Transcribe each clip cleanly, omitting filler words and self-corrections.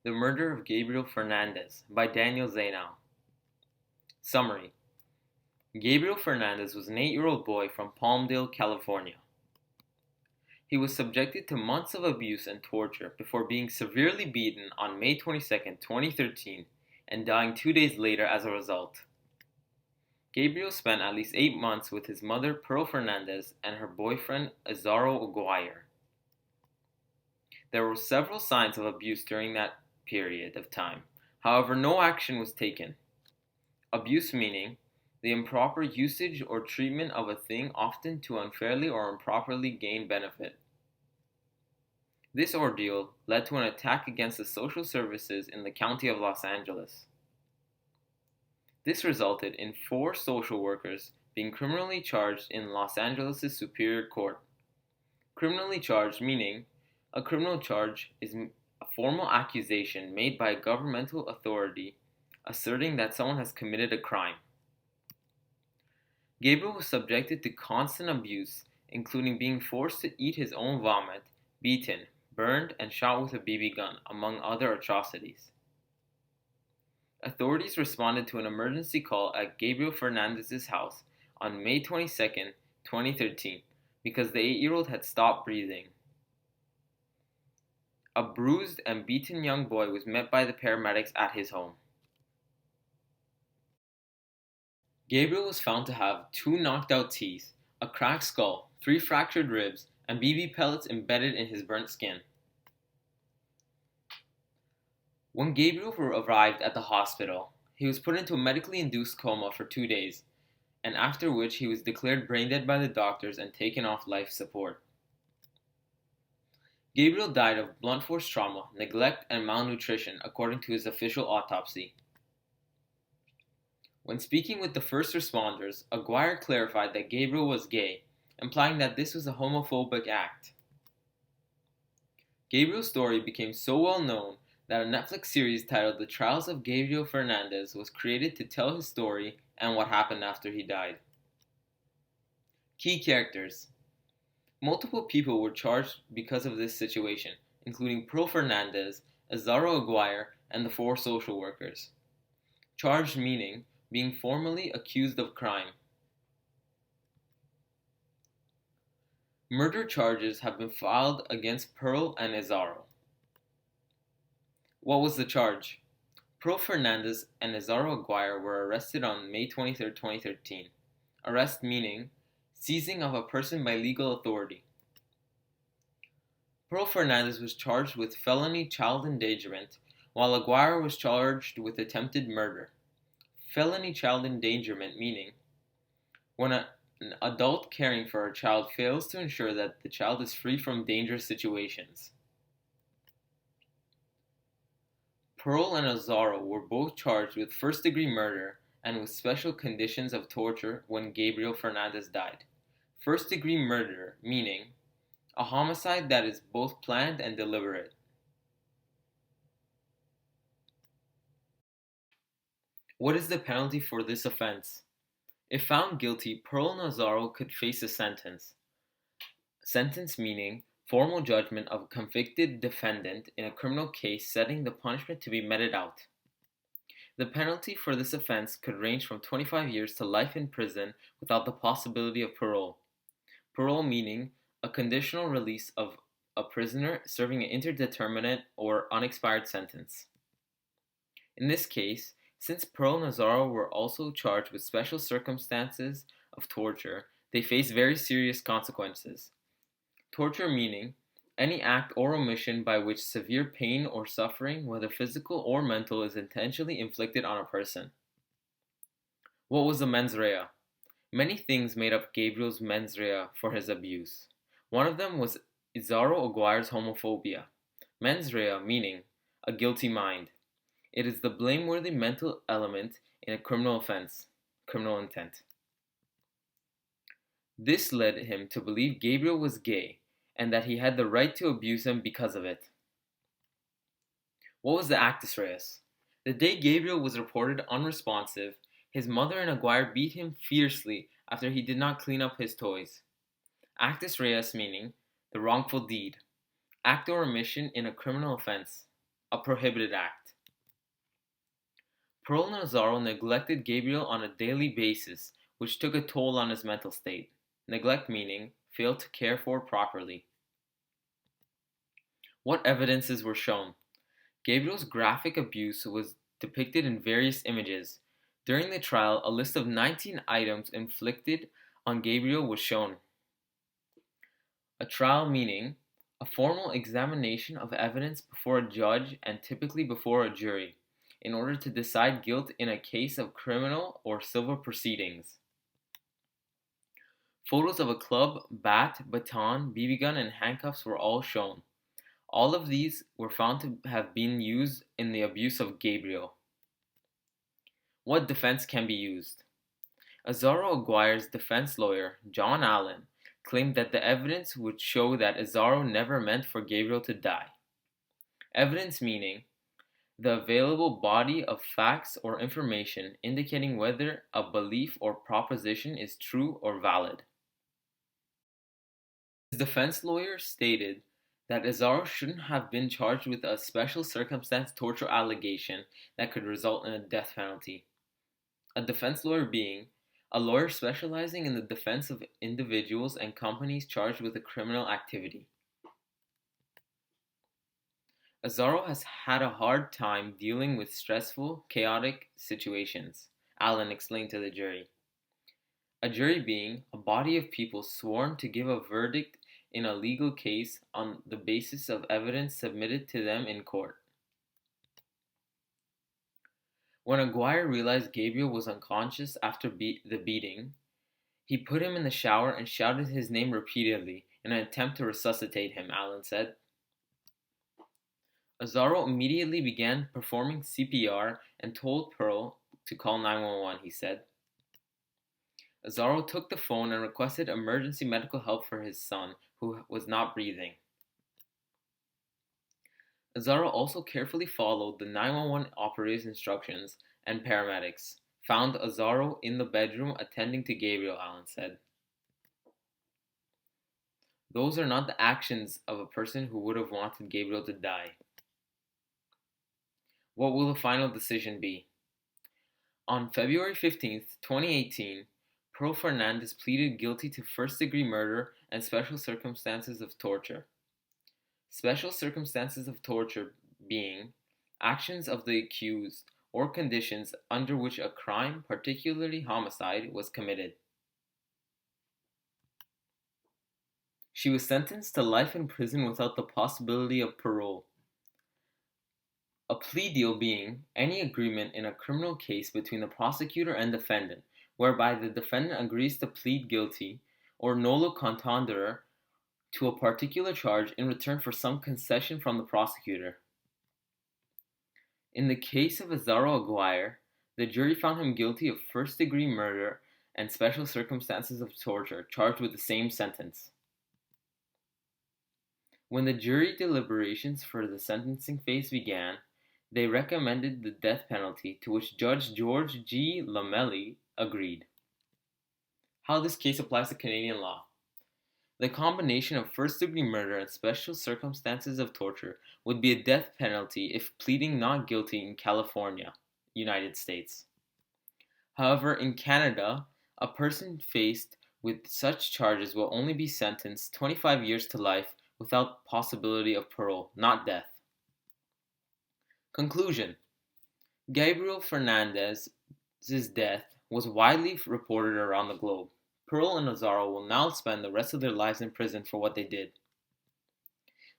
The Murder of Gabriel Fernandez by Daniel Zainow. Summary: Gabriel Fernandez was an 8-year-old boy from Palmdale, California. He was subjected to months of abuse and torture before being severely beaten on May 22, 2013, and dying 2 days later as a result. Gabriel spent at least 8 months with his mother, Pearl Fernandez, and her boyfriend, Azaro Aguirre. There were several signs of abuse during that period of time. However, no action was taken. Abuse meaning the improper usage or treatment of a thing, often to unfairly or improperly gain benefit. This ordeal led to an attack against the social services in the county of Los Angeles. This resulted in 4 social workers being criminally charged in Los Angeles' Superior Court. Criminally charged meaning a criminal charge is a formal accusation made by a governmental authority asserting that someone has committed a crime. Gabriel was subjected to constant abuse, including being forced to eat his own vomit, beaten, burned, and shot with a BB gun, among other atrocities. Authorities responded to an emergency call at Gabriel Fernandez's house on May 22, 2013, because the 8-year-old had stopped breathing. A bruised and beaten young boy was met by the paramedics at his home. Gabriel was found to have 2 knocked out teeth, a cracked skull, 3 fractured ribs, and BB pellets embedded in his burnt skin. When Gabriel arrived at the hospital, he was put into a medically induced coma for 2 days, and after which he was declared brain dead by the doctors and taken off life support. Gabriel died of blunt force trauma, neglect, and malnutrition, according to his official autopsy. When speaking with the first responders, Aguirre clarified that Gabriel was gay, implying that this was a homophobic act. Gabriel's story became so well known that a Netflix series titled The Trials of Gabriel Fernandez was created to tell his story and what happened after he died. Key characters. Multiple people were charged because of this situation, including Pearl Fernandez, Azaro Aguirre, and the 4 social workers. Charged meaning being formally accused of crime. Murder charges have been filed against Pearl and Azaro. What was the charge? Pearl Fernandez and Azaro Aguirre were arrested on May 23, 2013. Arrest meaning seizing of a person by legal authority. Pearl Fernandez was charged with felony child endangerment, while Aguirre was charged with attempted murder. Felony child endangerment meaning when an adult caring for a child fails to ensure that the child is free from dangerous situations. Pearl and Azaro were both charged with first-degree murder and with special conditions of torture when Gabriel Fernandez died. First-degree murder meaning a homicide that is both planned and deliberate. What is the penalty for this offense? If found guilty, Pearl and Azaro could face a sentence. Sentence meaning formal judgment of a convicted defendant in a criminal case setting the punishment to be meted out. The penalty for this offense could range from 25 years to life in prison without the possibility of parole. Parole meaning a conditional release of a prisoner serving an indeterminate or unexpired sentence. In this case, since Pearl and Azaro were also charged with special circumstances of torture, they face very serious consequences. Torture meaning any act or omission by which severe pain or suffering, whether physical or mental, is intentionally inflicted on a person. What was the mens rea? Many things made up Gabriel's mens rea for his abuse. One of them was Azaro Aguirre's homophobia. Mens rea meaning a guilty mind. It is the blameworthy mental element in a criminal offense, criminal intent. This led him to believe Gabriel was gay and that he had the right to abuse him because of it. What was the actus reus? The day Gabriel was reported unresponsive, his mother and Aguirre beat him fiercely after he did not clean up his toys. Actus reus meaning the wrongful deed, act or omission in a criminal offense, a prohibited act. Pearl Nazaro neglected Gabriel on a daily basis, which took a toll on his mental state. Neglect meaning failed to care for properly. What evidences were shown? Gabriel's graphic abuse was depicted in various images. During the trial, a list of 19 items inflicted on Gabriel was shown. A trial meaning a formal examination of evidence before a judge and typically before a jury, in order to decide guilt in a case of criminal or civil proceedings. Photos of a club, bat, baton, BB gun, and handcuffs were all shown. All of these were found to have been used in the abuse of Gabriel. What defense can be used? Azaro Aguirre's defense lawyer, John Allen, claimed that the evidence would show that Azaro never meant for Gabriel to die. Evidence meaning the available body of facts or information indicating whether a belief or proposition is true or valid. His defense lawyer stated that Azaro shouldn't have been charged with a special circumstance torture allegation that could result in a death penalty. A defense lawyer being a lawyer specializing in the defense of individuals and companies charged with a criminal activity. Azaro has had a hard time dealing with stressful, chaotic situations, Allen explained to the jury. A jury being a body of people sworn to give a verdict in a legal case on the basis of evidence submitted to them in court. When Aguirre realized Gabriel was unconscious after the beating, he put him in the shower and shouted his name repeatedly in an attempt to resuscitate him, Allen said. Azaro immediately began performing CPR and told Pearl to call 911, he said. Azaro took the phone and requested emergency medical help for his son, who was not breathing. Azaro also carefully followed the 911 operator's instructions, and paramedics found Azaro in the bedroom attending to Gabriel, Allen said. Those are not the actions of a person who would have wanted Gabriel to die. What will the final decision be? On February 15, 2018, Pearl Fernandez pleaded guilty to first-degree murder and special circumstances of torture. Special circumstances of torture being actions of the accused or conditions under which a crime, particularly homicide, was committed. She was sentenced to life in prison without the possibility of parole. A plea deal being any agreement in a criminal case between the prosecutor and defendant, whereby the defendant agrees to plead guilty or nolo contendere to a particular charge in return for some concession from the prosecutor. In the case of Azaro Aguirre, the jury found him guilty of first-degree murder and special circumstances of torture, charged with the same sentence. When the jury deliberations for the sentencing phase began, they recommended the death penalty, to which Judge George G. Lamelli agreed. How this case applies to Canadian law. The combination of first-degree murder and special circumstances of torture would be a death penalty if pleading not guilty in California, United States. However, in Canada, a person faced with such charges will only be sentenced 25 years to life without possibility of parole, not death. Conclusion. Gabriel Fernandez's death was widely reported around the globe. Pearl and Azaro will now spend the rest of their lives in prison for what they did.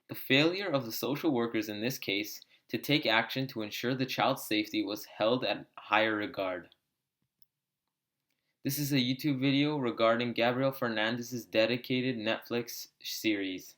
The failure of the social workers in this case to take action to ensure the child's safety was held at higher regard. This is a YouTube video regarding Gabriel Fernandez's dedicated Netflix series.